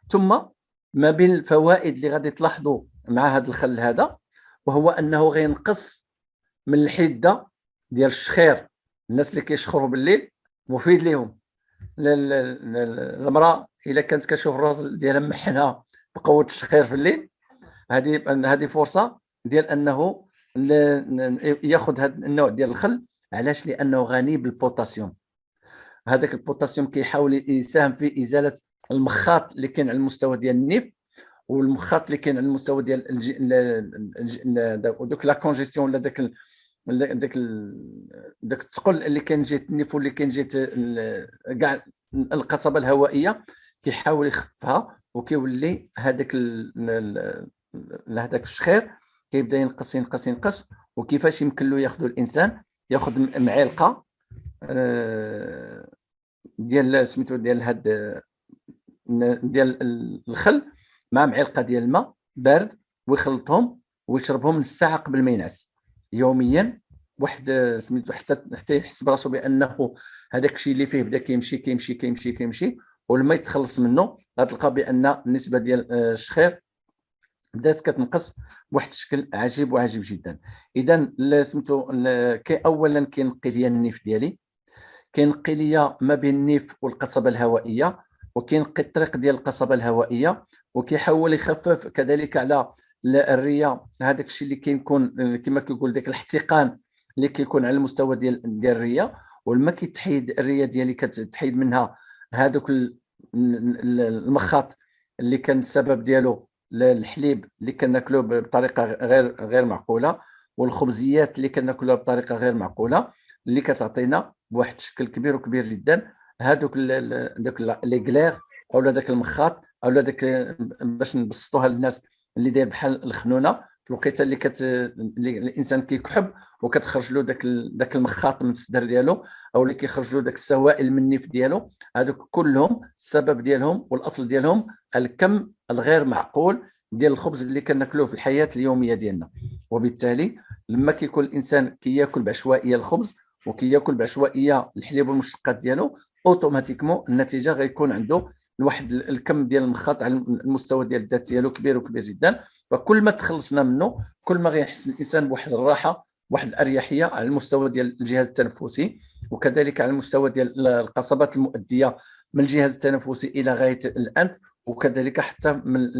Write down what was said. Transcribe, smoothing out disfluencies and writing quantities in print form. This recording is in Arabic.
ثم ما بين الفوائد اللي غادي تلاحظوا مع هذا الخل هذا، وهو انه غينقص من الحده ديال الشخير. الناس اللي كيشخروا بالليل مفيد لهم. المراه الا كانت كتشوف الراس ديالها محنها بقوه الشخير في الليل، هذه فرصه ديال انه ياخذ هذا النوع ديال الخل. علاش؟ لانه غني بالبوتاسيوم. هذاك البوتاسيوم كيحاول يساهم في ازاله المخاط اللي كاين على المستوى ديال النيف، والمخاط اللي كاين على المستوى ديال دوك لا كونجيستيون، ولا داك الثقل اللي كان جات النيف، واللي كان جات كاع القصبه الهوائيه، كيحاول يخففها، وكيولي هذاك الشخير كيبدا ينقص ينقص ينقص. وكيفاش يمكن له ياخذ الانسان؟ ياخذ معلقه ديال سميتو ديال هاد ديال الخل مع معلقه ديال الماء بارد، ويخلطهم ويشربهم نص ساعه قبل ما ينعس يوميا. واحد سميتو حتى يحس براسو بانه هذاك الشيء اللي فيه بدا كيمشي كيمشي كيمشي كيمشي، ولما يتخلص منه غتلقى بان النسبه ديال الشخير بدات كتنقص بواحد الشكل عجيب وعجيب جدا. اذا سميتو اولا كينقي لي النيف ديالي، كينقي لي ما بين النيف والقصبه الهوائيه، وكينقي الطريق ديال القصبه الهوائيه، وكيحاول يخفف كذلك على الريه. هذاك الشيء اللي كيكون كما كيقول داك الاحتقان اللي كيكون على المستوى ديال الريه. ولما كيتحيد الريه ديالي كتحيد منها هذوك المخاط اللي كان السبب ديالو الحليب اللي كناكلوه بطريقه غير معقوله، والخبزيات اللي كناكلوها بطريقه غير معقوله، اللي كتعطينا بواحد الشكل كبير وكبير جدا هذوك دوك لي كلير، او داك المخاط، او داك باش نبسطوها للناس، اللي داير بحال الخنونه في الوقيته اللي الانسان كيكحب وكتخرج له داك المخاط من الصدر ديالو، او اللي كيخرج له داك السوائل من النيف ديالو. هذوك كلهم السبب ديالهم والاصل ديالهم الكم الغير معقول ديال الخبز اللي كناكلوه في الحياه اليوميه ديالنا. وبالتالي لما كيكون الانسان كياكل بعشوائيه الخبز، وكياكل بعشوائيه الحليب والمشتقات ديالو، اوتوماتيكمون النتيجه غيكون عنده واحد الكم ديال المخاط على المستوى ديال الذات ديالو كبير وكبير جدا. فكل ما تخلصنا منه كل ما غيحس الانسان بواحد الراحه، واحد الاريحيه على المستوى ديال الجهاز التنفسي، وكذلك على المستوى ديال القصبات المؤديه من الجهاز التنفسي الى غايه الانف، وكذلك حتى من